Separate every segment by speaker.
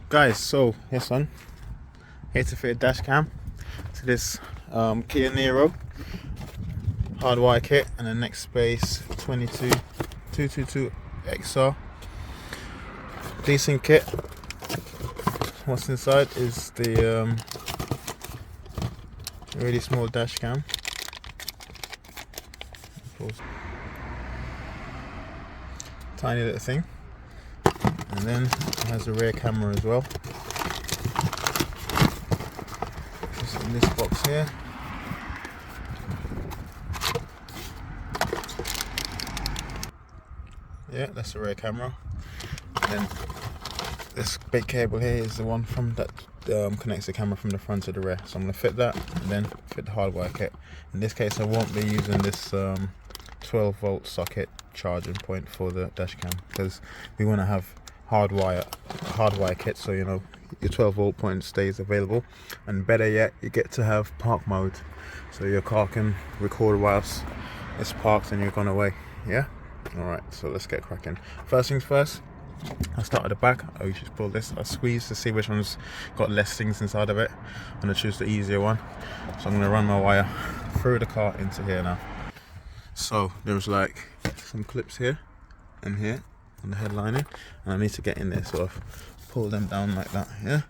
Speaker 1: Guys, so yes son, here to fit a dash cam to this Kia Niro hardwire kit and a Nextbase 222XR. Decent kit. What's inside is the really small dash cam. Tiny little thing. And then it has a rear camera as well. Just in this box here. Yeah, that's the rear camera. And then this big cable here is the one from that connects the camera from the front to the rear. So I'm going to fit that and then fit the hardwire kit. In this case I won't be using this 12 volt socket charging point for the dash cam because we want to have hardwire kit, so you know your 12 volt point stays available, and better yet you get to have park mode, so your car can record whilst it's parked and you're gone away. Yeah, all right, so let's get cracking. First things first, I start at the back. I just pull this, I squeeze to see which one's got less things inside of it. I'm gonna choose the easier one, so I'm gonna run my wire through the car into here now. So there's like some clips here and here on the headliner, and I need to get in there, so I've pulled them down like that, yeah,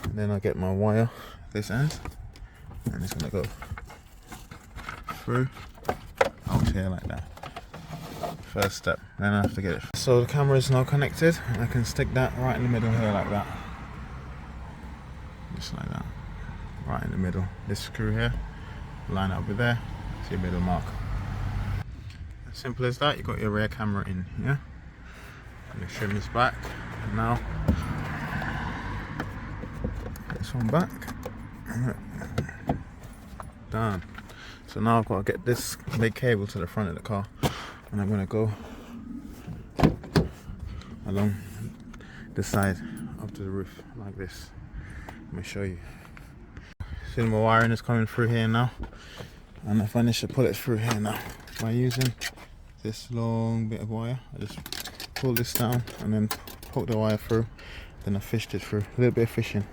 Speaker 1: and then I get my wire this end and it's gonna go through out here like that. First step, then I have to get it. So the camera is now connected and I can stick that right in the middle here like that, just like that, right in the middle. This screw here, line up with there, see a middle mark. As simple as that. You got your rear camera in, yeah. I'm gonna trim this back, and now this one back. Done. So now I've got to get this big cable to the front of the car, and I'm gonna go along the side up to the roof like this. Let me show you. See my wiring is coming through here now, and I managed to pull it through here now by using this long bit of wire. I just pull this down and then poke the wire through, then I fished it through. A little bit of fishing.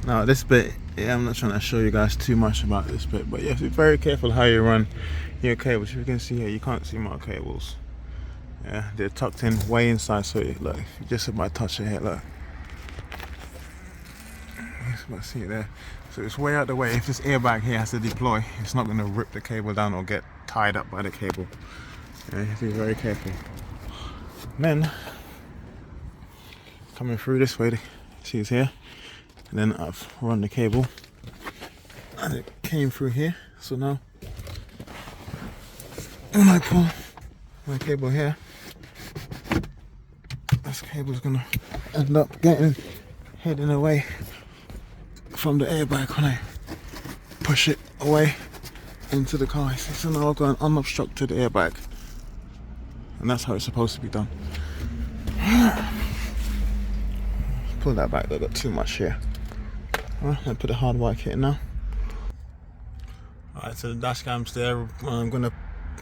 Speaker 1: Now this bit, yeah, I'm not trying to show you guys too much about this bit, but you have to be very careful how you run your cables. If you can see here, you can't see my cables. Yeah, they're tucked in way inside, so look, if you just about touch it here, look. Let's see it there. So it's way out the way. If this airbag here has to deploy, it's not going to rip the cable down or get tied up by the cable. Yeah, you have to be very careful. And then coming through this way, see it's here, and then I've run the cable and it came through here. So now when I pull my cable here, this cable is going to end up heading away from the airbag when I push it away into the car. So now I've got an unobstructed airbag, and that's how it's supposed to be done. Pull that back, I've got too much here. Alright, I'll put the hardwire kit in now. Alright, so the dash cam's there. I'm gonna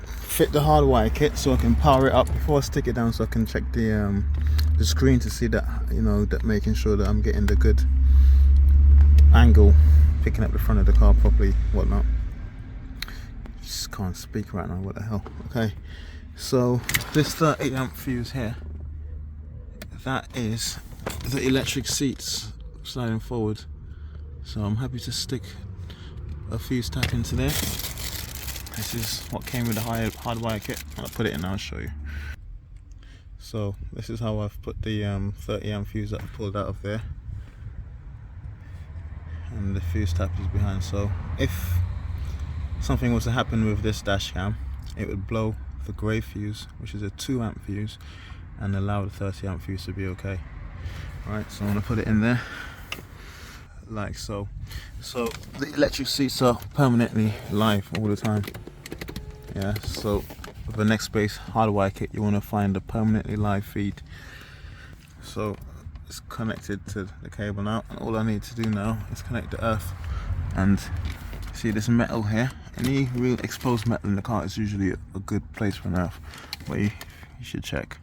Speaker 1: fit the hardwire kit so I can power it up before I stick it down, so I can check the screen to see that, you know, that making sure that I'm getting the good angle, picking up the front of the car properly, whatnot. Just can't speak right now, what the hell. Okay, so this 30 amp fuse here, that is the electric seats sliding forward. So I'm happy to stick a fuse tap into there. This is what came with the hardwire kit. I'll put it in now and show you. So this is how I've put the 30 amp fuse that I pulled out of there, and the fuse tap is behind. So if something was to happen with this dash cam, it would blow the grey fuse, which is a 2 amp fuse, and allow the 30 amp fuse to be okay. Right, so I'm going to put it in there like so. So the electric seats are permanently live all the time. Yeah, so with the Nextbase hardwire kit, you want to find a permanently live feed. So it's connected to the cable now, and all I need to do now is connect the earth. And see this metal here, any real exposed metal in the car is usually a good place for an earth, but you should check.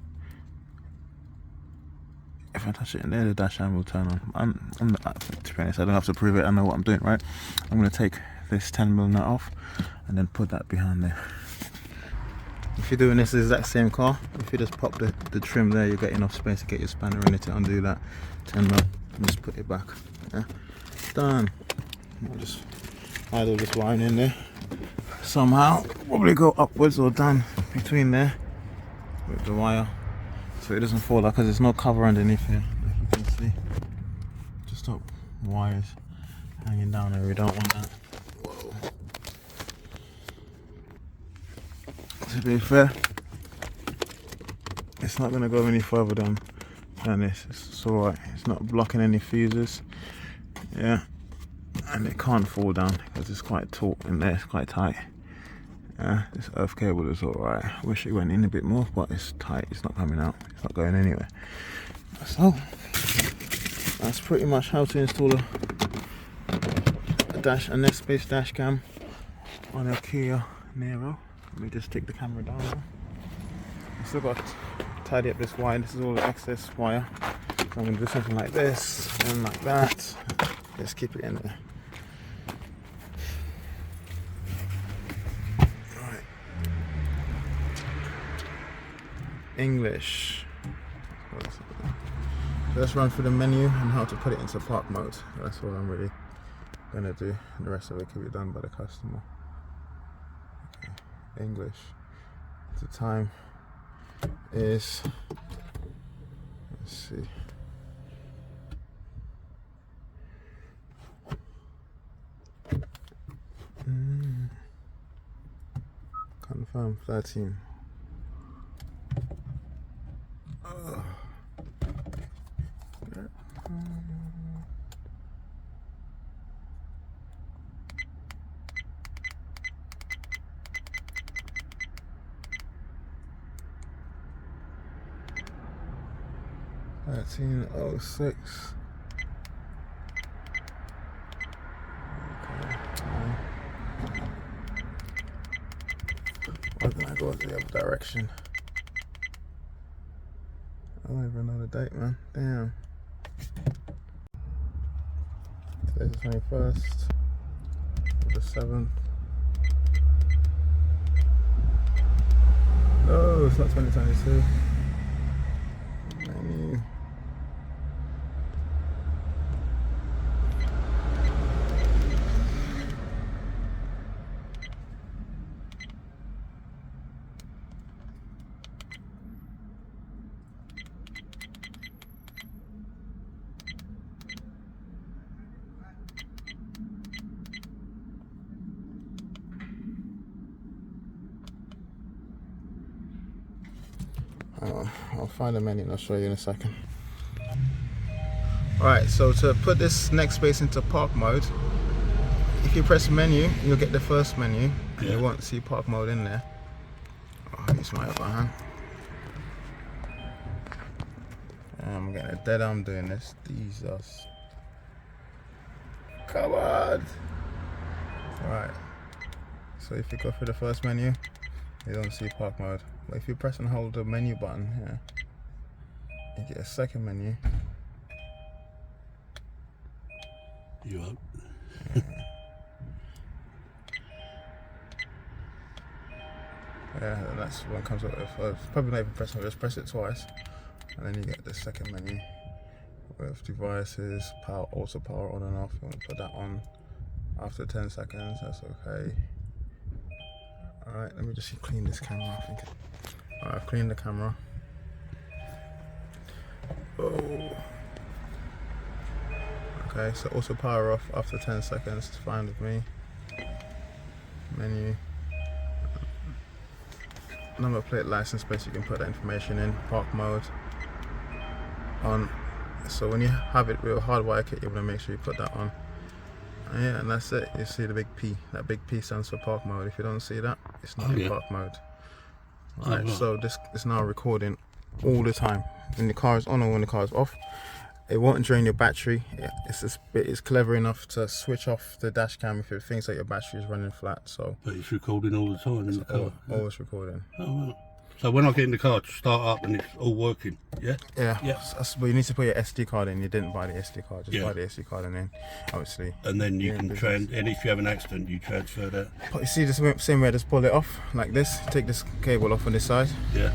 Speaker 1: if I touch it in there, the dash cam will turn on. I'm not, to be honest, I don't have to prove it. I know what I'm doing, right? I'm going to take this 10mm nut off and then put that behind there. If you're doing this exact same car, if you just pop the trim there, you get enough space to get your spanner in it to undo that 10mm and just put it back. Yeah, done. I'll just add all this wiring in there. Somehow, probably go upwards or down between there with the wire, so it doesn't fall out, because there's no cover underneath here. If you can see, just up wires hanging down there. We don't want that. Whoa. To be fair, it's not going to go any further than this. It's alright. It's not blocking any fuses. Yeah, and it can't fall down because it's quite taut in there. It's quite tight. Yeah, this earth cable is alright. I wish it went in a bit more, but it's tight. It's not coming out. It's not going anywhere. So that's pretty much how to install a Nextbase dash cam on a Kia Niro. Let me just take the camera down now. I still got to tidy up this wire. This is all the excess wire. So I'm going to do something like this and like that. Just keep it in there. Right. English. So let's run through the menu and how to put it into park mode. That's what I'm really going to do. The rest of it can be done by the customer. Okay. English. The time is, let's see, confirm 13. $13.06. Why didn't I go the other direction? I don't even know the date, man. Damn. Today's the 21st of the 7th. No, it's not 2022. Menu. I'll find the menu and I'll show you in a second. Alright, so to put this Nextbase into park mode, if you press menu, you'll get the first menu. Yeah. You won't see park mode in there. Oh, use my other hand. I'm getting a dead arm doing this. Jesus. Come on! Right. So if you go through the first menu, you don't see park mode. But if you press and hold the menu button here, you get a second menu.
Speaker 2: You up?
Speaker 1: Yeah, and that's what comes up with first. Probably not even pressing, just press it twice. And then you get the second menu with devices, power, also power on and off. You want to put that on after 10 seconds, that's okay. Alright, let me just clean this camera, I think. Alright, I've cleaned the camera. Oh. Okay, so also power off after 10 seconds, it's fine with me. Menu. Number plate, license plate, you can put that information in. Park mode. On. So when you have it with a hardwire kit, you want to make sure you put that on. And yeah, and that's it. You see the big P. That big P stands for park mode. If you don't see that, it's not in park mode. Alright, so this is now recording all the time. When the car is on or when the car is off. It won't drain your battery. It's clever enough to switch off the dash cam if it thinks that your battery is running flat. So
Speaker 2: but it's recording all the time in the car.
Speaker 1: Always recording.
Speaker 2: Oh, right. So when I get in the car to start up and it's all working, yeah?
Speaker 1: Yeah.
Speaker 2: Yeah.
Speaker 1: But you need to put your SD card in. You didn't buy the SD card. Just
Speaker 2: Yeah.
Speaker 1: buy the SD card and then, obviously.
Speaker 2: And then you
Speaker 1: you're in
Speaker 2: can
Speaker 1: business.
Speaker 2: and if you have an accident, you transfer that.
Speaker 1: But you see the same way, just pull it off like this. Take this cable off on this side.
Speaker 2: Yeah.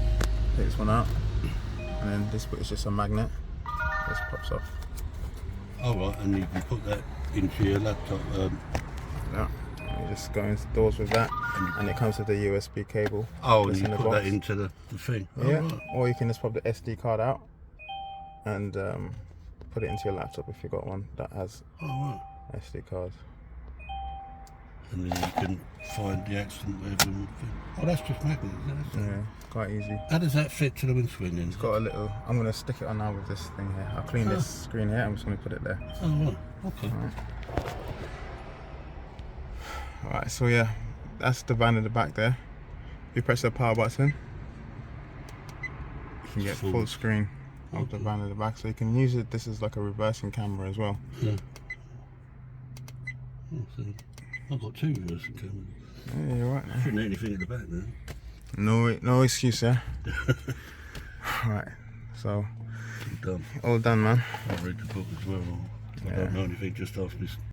Speaker 1: Take this one out. And then this bit is just a magnet. This pops off.
Speaker 2: All right, and you can put that into your laptop.
Speaker 1: Yeah. You just go into doors with that, and it comes with a USB cable.
Speaker 2: Oh, and
Speaker 1: that's
Speaker 2: you
Speaker 1: in the
Speaker 2: put
Speaker 1: box.
Speaker 2: that into the thing.
Speaker 1: Yeah.
Speaker 2: Oh, right.
Speaker 1: Or you can just pop the SD card out and put it into your laptop if you got one that has
Speaker 2: Oh, right.
Speaker 1: SD cards.
Speaker 2: And then you can find the accident wherever. Oh, that's just magnet, isn't it?
Speaker 1: Yeah, quite easy.
Speaker 2: How does that fit to the windscreen then?
Speaker 1: It's got a little. I'm gonna stick it on now with this thing here. I'll clean this screen here. I'm just gonna put it there.
Speaker 2: Oh, right. Okay.
Speaker 1: Alright, so yeah, that's the van in the back there. If you press the power button, you can get full screen of the van in the back. So you can use it. This is like a reversing camera as well.
Speaker 2: Yeah. Oh, so I've got two reversing cameras.
Speaker 1: Yeah, you're right.
Speaker 2: Shouldn't have anything at the back now.
Speaker 1: No excuse, yeah. Right, so
Speaker 2: I'm done.
Speaker 1: all done, man.
Speaker 2: I'll read the book as well. I don't know anything, just ask me